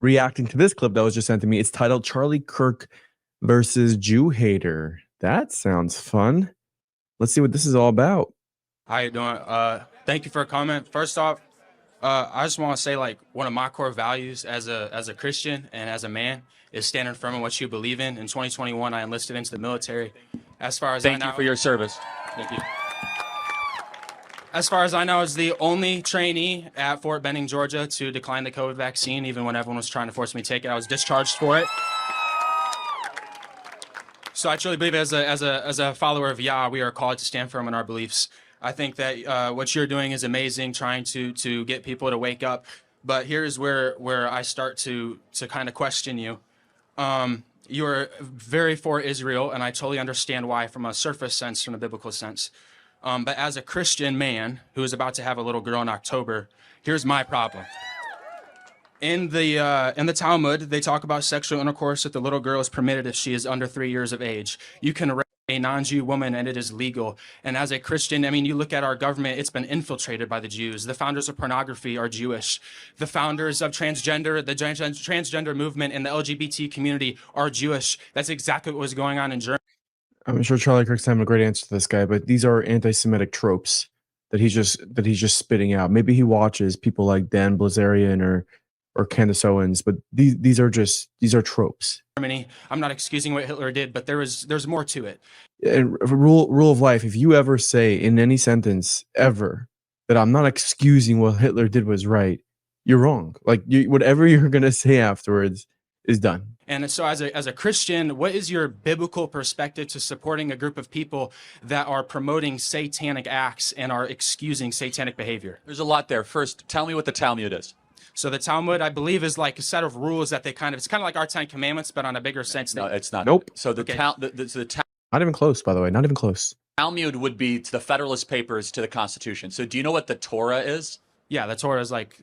reacting to this clip that was just sent to me. It's titled Charlie Kirk versus Jew Hater. That sounds fun. Let's see what this is all about. How you doing? Thank you for a comment. First off, I just want to say, like, one of my core values as a Christian and as a man is standing firm in what you believe in. In 2021, I enlisted into the military. As far as Thank you for your service. Thank you. As far as I know, I was the only trainee at Fort Benning, Georgia, to decline the COVID vaccine, even when everyone was trying to force me to take it. I was discharged for it. So I truly believe, as a follower of Yah, we are called to stand firm in our beliefs. I think that what you're doing is amazing, trying to get people to wake up. But here's where I start to kind of question you. You're very for Israel, and I totally understand why from a surface sense, from a biblical sense. But as a Christian man who is about to have a little girl in October, here's my problem. In the Talmud, they talk about sexual intercourse with the little girl is permitted if she is under 3 years of age. You can rape a non-Jew woman and it is legal. And as a Christian, I mean, you look at our government, it's been infiltrated by the Jews. The founders of pornography are Jewish. The founders of transgender, the transgender movement and the LGBT community are Jewish. That's exactly what was going on in Germany. I'm sure Charlie Kirk's having a great answer to this guy, but these are anti-Semitic tropes that he's just spitting out. Maybe he watches people like Dan Blazarian or Candace Owens, but these are tropes. I'm not excusing what Hitler did, but there's more to it. And rule of life, if you ever say in any sentence ever that I'm not excusing what Hitler did was right, you're wrong. Like whatever you're gonna say afterwards is done. And so as a Christian, what is your biblical perspective to supporting a group of people that are promoting satanic acts and are excusing satanic behavior? There's a lot there. First, tell me what the Talmud is. So the Talmud, I believe, is like a set of rules that it's kind of like our 10 Commandments, but on a bigger sense. No, it's not. Nope. So the not even close, by the way, not even close. Talmud would be to the Federalist Papers to the Constitution. So do you know what the Torah is? Yeah, the Torah is like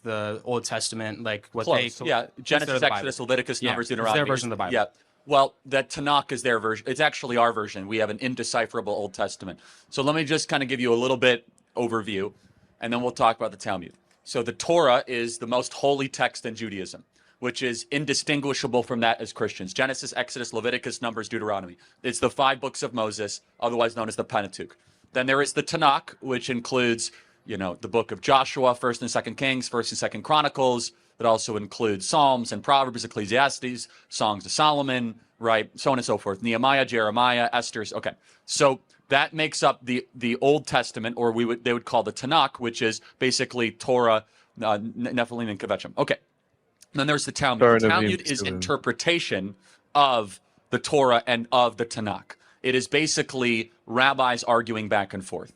the Old Testament, like what Close. Genesis, Exodus, Leviticus, Numbers, Deuteronomy. It's their version of the Bible. Yeah. Well, that Tanakh is their version. It's actually our version. We have an indecipherable Old Testament. So let me just kind of give you a little bit overview, and then we'll talk about the Talmud. So the Torah is the most holy text in Judaism, which is indistinguishable from that as Christians. Genesis, Exodus, Leviticus, Numbers, Deuteronomy. It's the 5 books of Moses, otherwise known as the Pentateuch. Then there is the Tanakh, which includes, the book of Joshua, 1st and 2nd Kings, 1st and 2nd Chronicles. It also includes Psalms and Proverbs, Ecclesiastes, Songs of Solomon, right? So on and so forth. Nehemiah, Jeremiah, Esther's. Okay. So that makes up the Old Testament, or they would call the Tanakh, which is basically Torah, Nephilim, and Kvetchim. Okay. And then there's the Talmud. The Talmud is interpretation of the Torah and of the Tanakh. It is basically rabbis arguing back and forth.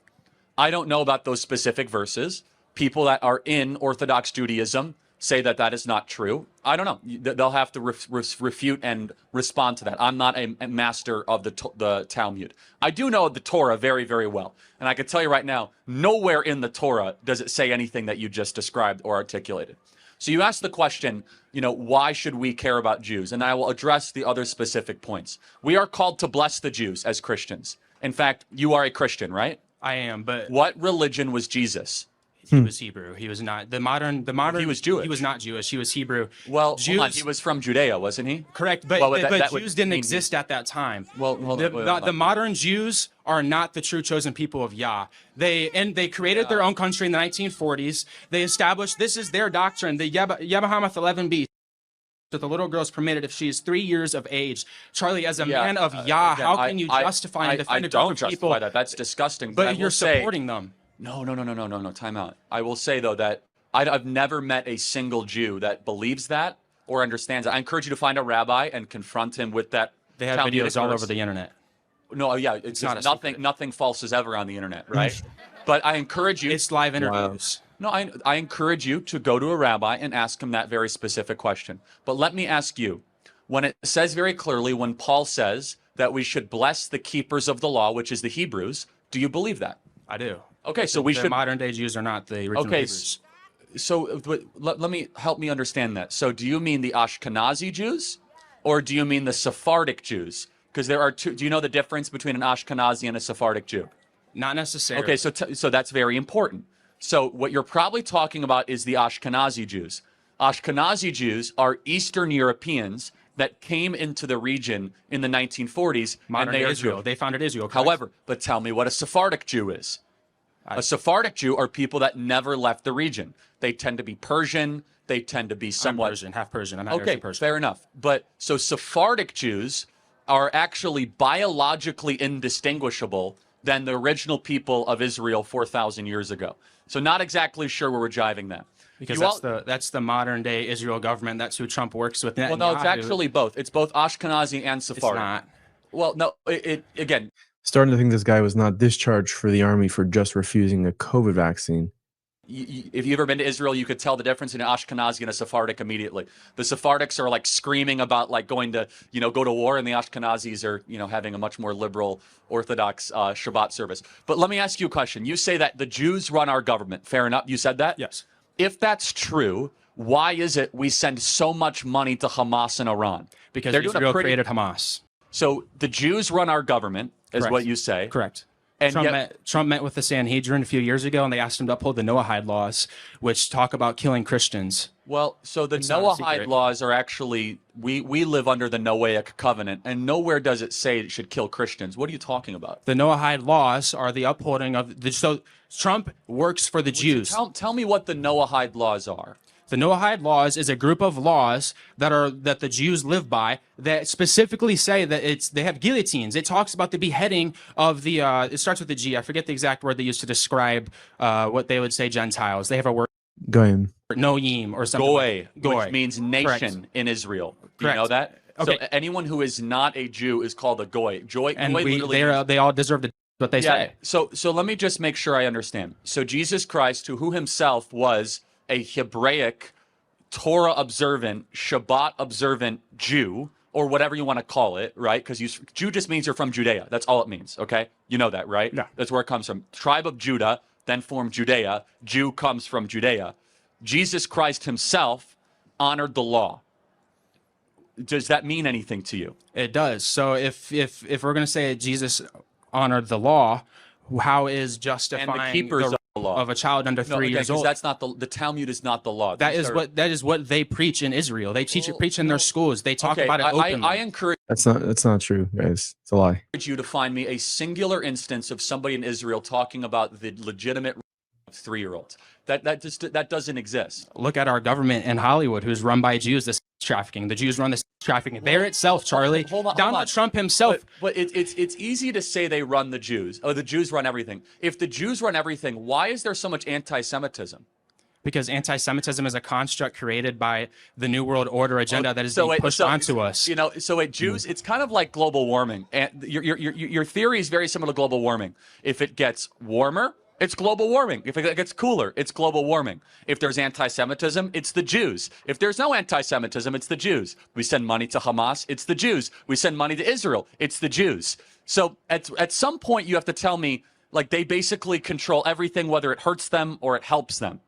I don't know about those specific verses. People that are in Orthodox Judaism say that that is not true. I don't know. They'll have to refute and respond to that. I'm not a master of the Talmud. I do know the Torah very, very well. And I can tell you right now, nowhere in the Torah does it say anything that you just described or articulated. So you asked the question, why should we care about Jews? And I will address the other specific points. We are called to bless the Jews as Christians. In fact, you are a Christian, right? I am, but what religion was Jesus? He was Hebrew. He was not the modern. He was Jewish. He was not Jewish. He was Hebrew. Well, Jews, hold on. He was from Judea, wasn't he? Correct, but Jews didn't exist at that time. Well, the modern Jews are not the true chosen people of Yah. They created their own country in the 1940s. They established, this is their doctrine, the Yebahamath 11b. That the little girl is permitted if she is 3 years of age. Charlie, as a man of Yah, how can you justify and defend a group of people? I don't justify that. That's disgusting. But you're supporting them. No. Time out. I will say, though, that I've never met a single Jew that believes that or understands it. I encourage you to find a rabbi and confront him with that. They have videos all over the internet. No, yeah, it's not nothing false is ever on the internet, right? But I encourage you. It's live interviews. No, I encourage you to go to a rabbi and ask him that very specific question. But let me ask you, when it says very clearly, when Paul says that we should bless the keepers of the law, which is the Hebrews, do you believe that? I do. Okay, so we should. Modern day Jews are not the original Hebrews. So help me understand that. So do you mean the Ashkenazi Jews, or do you mean the Sephardic Jews? Because there are two. Do you know the difference between an Ashkenazi and a Sephardic Jew? Not necessarily. Okay, so that's very important. So what you're probably talking about is the Ashkenazi Jews. Ashkenazi Jews are Eastern Europeans that came into the region in the 1940s. Modern and they are Israel. Jewish. They founded Israel. Correct? However, but tell me what a Sephardic Jew is. A Sephardic Jew are people that never left the region. They tend to be Persian. They tend to be somewhat... I'm Persian, half Persian. I'm not Okay, Persian. fair enough. But so Sephardic Jews are actually biologically indistinguishable than the original people of Israel 4,000 years ago. So not exactly sure where we're driving that. Because that's the modern day Israel government. That's who Trump works with. Well, no, it's actually both. It's both Ashkenazi and Sephardic. It's not. Well, no, again, Starting to think this guy was not discharged for the army for just refusing a COVID vaccine. if you've ever been to Israel, you could tell the difference in an Ashkenazi and a Sephardic immediately. The Sephardics are like screaming about like going to, go to war, and the Ashkenazis are, having a much more liberal Orthodox Shabbat service. But let me ask you a question. You say that the Jews run our government. Fair enough. You said that? Yes. If that's true, why is it we send so much money to Hamas and Iran? Because They're doing Israel created Hamas. So the Jews run our government, is Correct. what you say. Correct. And Trump met with the Sanhedrin a few years ago, and they asked him to uphold the Noahide laws, which talk about killing Christians. Well, so the It's not a Noahide secret. laws are actually, we live under the Noahic covenant, and nowhere does it say it should kill Christians. What are you talking about? The Noahide laws are the upholding of the. So Trump works for the Jews. Tell me what the Noahide laws are. The Noahide laws is a group of laws that the Jews live by that specifically say that they have guillotines. It talks about the beheading of the. It starts with a G. I forget the exact word they use to describe what they would say Gentiles. They have a word. Goyim. Noyim or something. Goy, Goy. which means nation Correct. in Israel. Do Correct. you know that? Okay. So anyone who is not a Jew is called a Goy. And Goy literally they all deserve to what they say. So let me just make sure I understand. So Jesus Christ, who himself was a Hebraic, Torah observant, Shabbat observant Jew, or whatever you want to call it, right? Because Jew just means you're from Judea. That's all it means, okay? You know that, right? Yeah. That's where it comes from. Tribe of Judah, then formed Judea. Jew comes from Judea. Jesus Christ himself honored the law. Does that mean anything to you? It does. So if we're going to say Jesus honored the law, how is justifying keepers of the law of a child under 3 years old? That's not the Talmud is not the law. That is what they preach in Israel. They preach in their schools. They talk about it openly. I encourage That's not true, guys. It's a lie. you to find me a singular instance of somebody in Israel talking about the legitimate 3-year-olds. That doesn't exist. Look at our government in Hollywood, who's run by Jews. The sex trafficking. The Jews run the sex trafficking. There itself, Charlie. Hold on. Donald Trump himself. But it's easy to say they run the Jews. Oh, the Jews run everything. If the Jews run everything, why is there so much anti-Semitism? Because anti-Semitism is a construct created by the New World Order agenda that is being pushed onto us. Jews, it's kind of like global warming. And your theory is very similar to global warming. If it gets warmer, it's global warming. If it gets cooler, it's global warming. If there's anti-Semitism, it's the Jews. If there's no anti-Semitism, it's the Jews. We send money to Hamas, it's the Jews. We send money to Israel, it's the Jews. So at some point, you have to tell me, like, they basically control everything, whether it hurts them or it helps them.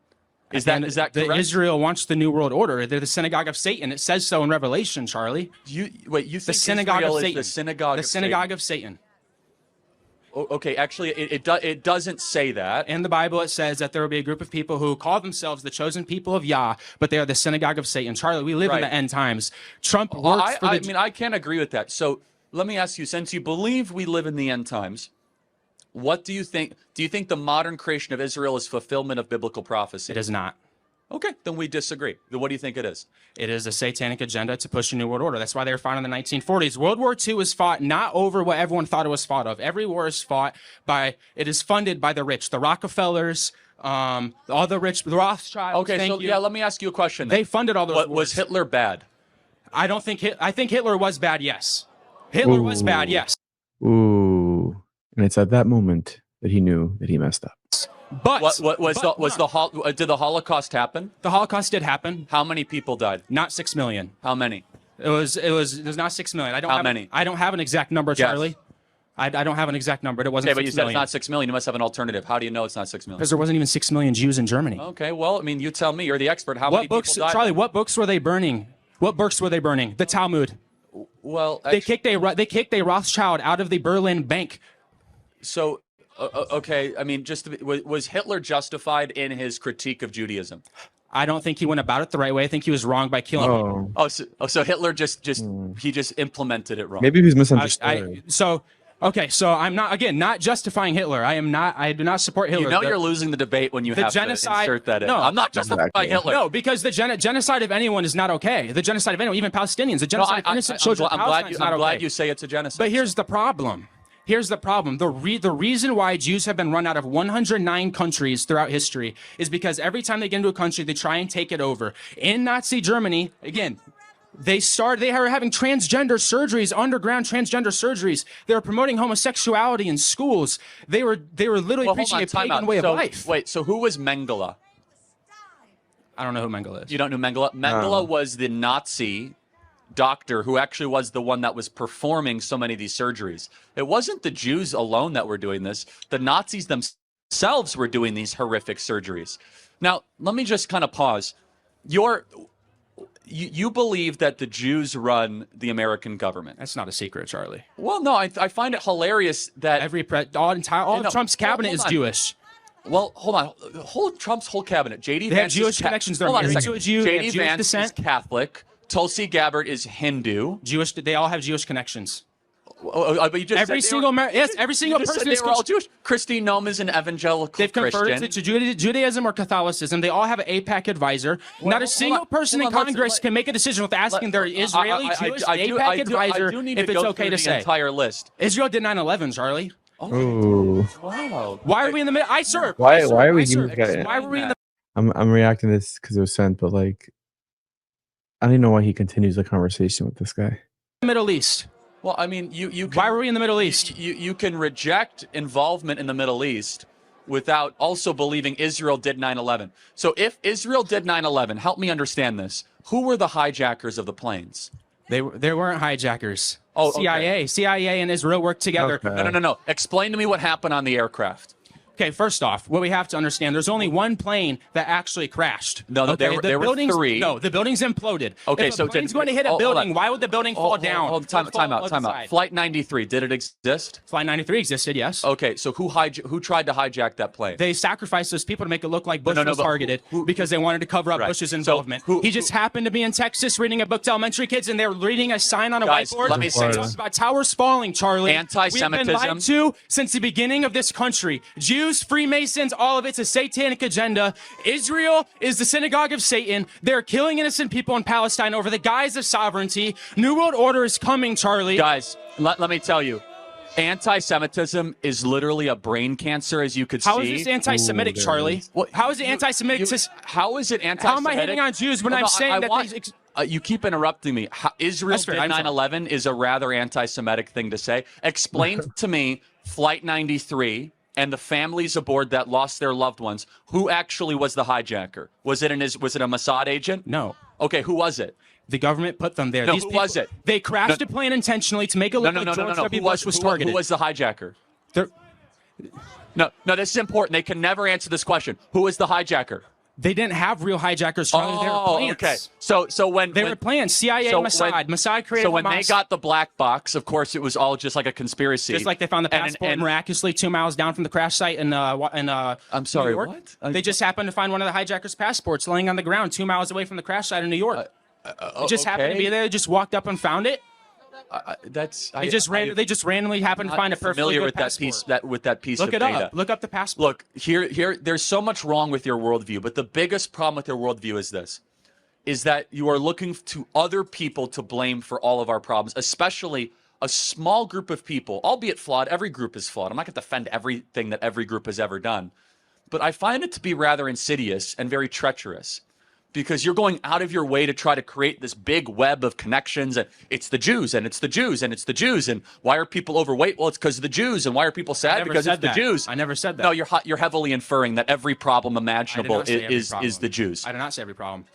Is that correct? Israel wants the New World Order. They're the synagogue of Satan. It says so in Revelation, Charlie. You think The synagogue Israel of is Satan. the synagogue The of synagogue Satan? of Satan. Okay, actually, it doesn't say that. In the Bible, it says that there will be a group of people who call themselves the chosen people of Yah, but they are the synagogue of Satan. Charlie, we live in the end times. Trump works for the... I can't agree with that. So let me ask you, since you believe we live in the end times, what do you think? Do you think the modern creation of Israel is fulfillment of biblical prophecy? It is not. Okay, then we disagree. Then what do you think it is? It is a satanic agenda to push a new world order. That's why they were fought in the 1940s. World War II was fought not over what everyone thought it was fought of. Every war is fought by, it is funded by the rich, the Rockefellers, all the rich, the Rothschilds. Okay, so let me ask you a question. They funded all those wars. Was Hitler bad? I think Hitler was bad, yes. Hitler was bad, yes. Ooh. And it's at that moment that he knew that he messed up. But did the Holocaust happen? The Holocaust did happen. How many people died? Not 6 million. How many? It was not 6 million. How many? I don't have an exact number, Charlie. I don't have an exact number. It wasn't. Okay, but you 6 said million. it's not 6 million. You must have an alternative. How do you know it's not 6 million? Because there wasn't even 6 million Jews in Germany. Okay, well, I mean, you tell me. You're the expert. How many books, people died? Charlie? What books were they burning? What books were they burning? The Talmud. Well, They kicked a Rothschild out of the Berlin bank. So, okay, I mean, was Hitler justified in his critique of Judaism? I don't think he went about it the right way. I think he was wrong by killing people. Oh, So Hitler just he just implemented it wrong. maybe he's misunderstood. So I'm not justifying Hitler. I do not support Hitler. You know you're losing the debate when you have genocide, to insert that in. No, I'm not justifying Hitler. No, because the genocide of anyone is not okay. The genocide of anyone, even Palestinians, the genocide of innocent children. I'm glad you say it's a genocide. But here's the problem. The reason why Jews have been run out of 109 countries throughout history is because every time they get into a country, they try and take it over. In Nazi Germany, again, they are having transgender surgeries, underground transgender surgeries. They were promoting homosexuality in schools. They were literally preaching a pagan way of life. Wait, so who was Mengele? I don't know who Mengele is. You don't know Mengele? Mengele was the Nazi doctor who actually was the one that was performing so many of these surgeries. It wasn't the Jews alone that were doing this. The Nazis themselves were doing these horrific surgeries. Now, let me just kind of pause. You believe that the Jews run the American government. That's not a secret, Charlie. Well, no, I find it hilarious that all of Trump's cabinet is Jewish. Well, hold on. Trump's whole cabinet. JD They Vance have Jewish connections. They're hold on a married second. to a Jew. They have JD Jewish Vance descent. is Catholic. Tulsi Gabbard is Hindu. Jewish. They all have Jewish connections. But you just Every single person they were all Jewish. Christine Nome is an evangelical They've converted Christian. to Judaism or Catholicism. They all have an AIPAC advisor. Not a single person in Congress can make a decision without asking their Israeli Jewish AIPAC advisor if it's okay to say. The entire list. Israel did 9/11, Charlie. Ooh. Wow. Why are we in the middle? Why are we even Why were we in the I'm reacting to this because it was sent, but like, I don't even know why he continues the conversation with this guy. Middle East? Well, I mean, you can, why were we in the Middle East? You can reject involvement in the Middle East without also believing Israel did 9/11. So if Israel did 9/11, help me understand this. Who were the hijackers of the planes? They weren't hijackers. Oh, okay. CIA and Israel worked together. Okay. No. Explain to me what happened on the aircraft. Okay, first off, what we have to understand, there's only one plane that actually crashed. No, there were three. No, the building's imploded. Okay, if so a plane's going to hit a building, why would the building fall down? Time out. Flight 93, did it exist? Flight 93 existed, yes. Okay, so who tried to hijack that plane? They sacrificed those people to make it look like Bush was targeted because they wanted to cover up Bush's involvement. He just happened to be in Texas reading a book to elementary kids, and they were reading a sign on a whiteboard. Let me say this about towers falling, Charlie. Anti-Semitism. We've been lied to since the beginning of this country. Jews, Freemasons, all of it's a satanic agenda. Israel is the synagogue of Satan. They're killing innocent people in Palestine over the guise of sovereignty. New World Order is coming, Charlie. Guys, let me tell you. Anti-Semitism is literally a brain cancer, as you could see. How is this anti-Semitic, Charlie? How is it anti-Semitic? How is it anti-Semitic? How am I hating on Jews when I'm saying that you keep interrupting me. Israel did 9/11 is a rather anti-Semitic thing to say. Explain to me Flight 93 and the families aboard that lost their loved ones. Who actually was the hijacker? Was it a Mossad agent? No. Okay, who was it? The government put them there. No, who was it? They crashed a plane intentionally to make it look like George W. Bush was targeted. Who was the hijacker? No, this is important. They can never answer this question. Who was the hijacker? They didn't have real hijackers, Charlie. They were plans. Okay. So when they were plans, CIA, Mossad created. So when they got the black box, of course, it was all just like a conspiracy. Just like they found the passport miraculously 2 miles down from the crash site in I'm sorry, New York. What? They just happened to find one of the hijackers' passports laying on the ground 2 miles away from the crash site in New York. It just happened to be there. They just walked up and found it. They just randomly happened to find a perfectly good passport. With that piece Look of it data. up. Look up the passport. Look, here there's so much wrong with your worldview, but the biggest problem with your worldview is this, is that you are looking to other people to blame for all of our problems, especially a small group of people, albeit flawed. Every group is flawed. I'm not going to defend everything that every group has ever done, but I find it to be rather insidious and very treacherous, because you're going out of your way to try to create this big web of connections, and it's the Jews, and it's the Jews, and it's the Jews, and why are people overweight? Well, it's because of the Jews, and why are people sad? Because it's the Jews. I never said that. No, you're heavily inferring that every problem imaginable is the Jews. I did not say every problem.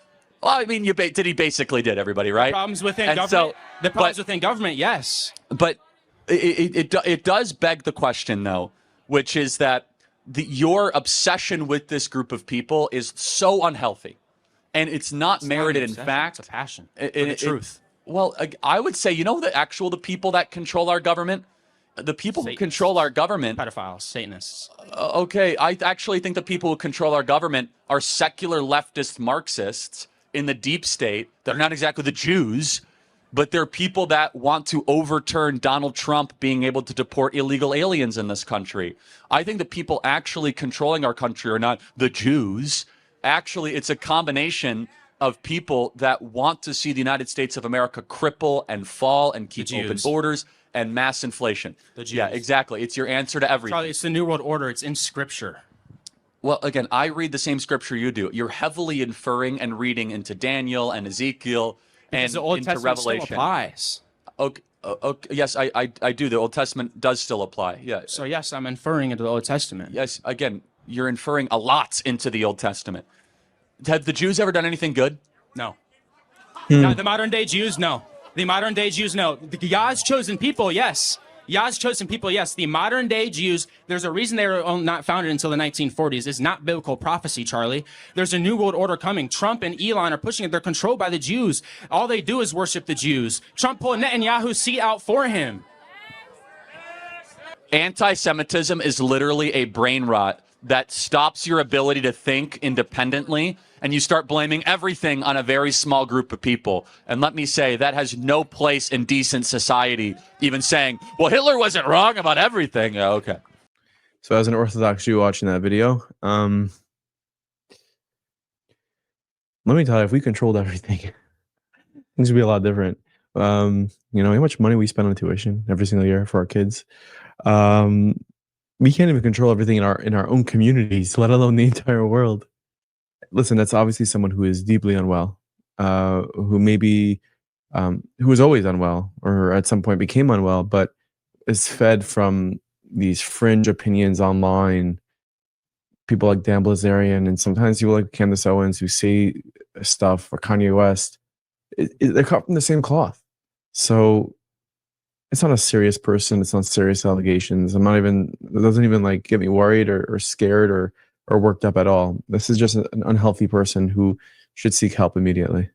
Well, I mean, he basically did, everybody, right? Problems within government. The problems within government, yes. But it does beg the question, though, which is that your obsession with this group of people is so unhealthy. And it's not merited. In fact, it's a passion for the truth. Well, I would say, the people that control our government, The people who Satanists. control our government, Pedophiles, Satanists. okay, I actually think the people who control our government are secular leftist Marxists in the deep state. They're not exactly the Jews, but they're people that want to overturn Donald Trump being able to deport illegal aliens in this country. I think the people actually controlling our country are not the Jews. Actually, it's a combination of people that want to see the United States of America cripple and fall and keep open borders and mass inflation. Yeah, exactly. It's your answer to everything. Charlie, it's the New World Order. It's in Scripture. Well, again, I read the same scripture you do. You're heavily inferring and reading into Daniel and Ezekiel and the Old into Testament Revelation. still applies. Okay, yes, I do. The Old Testament does still apply. Yeah. So yes, I'm inferring into the Old Testament. Yes, again, you're inferring a lot into the Old Testament. Have the Jews ever done anything good? No. Not the modern day Jews, no. The modern day Jews, no. The Yah's chosen people, yes. Yah's chosen people, yes. The modern day Jews, there's a reason they were not founded until the 1940s. It's not biblical prophecy, Charlie. There's a new world order coming. Trump and Elon are pushing it. They're controlled by the Jews. All they do is worship the Jews. Trump pulled Netanyahu's seat out for him. Anti-Semitism is literally a brain rot that stops your ability to think independently, and you start blaming everything on a very small group of people. And let me say, that has no place in decent society, even saying, well, Hitler wasn't wrong about everything. Yeah, okay. So as an Orthodox Jew watching that video, let me tell you, if we controlled everything, things would be a lot different. You know, how much money we spend on tuition every single year for our kids. We can't even control everything in our own communities, let alone the entire world. Listen, that's obviously someone who is deeply unwell, who maybe who was always unwell or at some point became unwell, but is fed from these fringe opinions online. People like Dan Blazarian and sometimes people like Candace Owens who say stuff, or Kanye West. They're cut from the same cloth. So it's not a serious person. It's not serious allegations. It doesn't even like get me worried or scared or worked up at all. This is just an unhealthy person who should seek help immediately.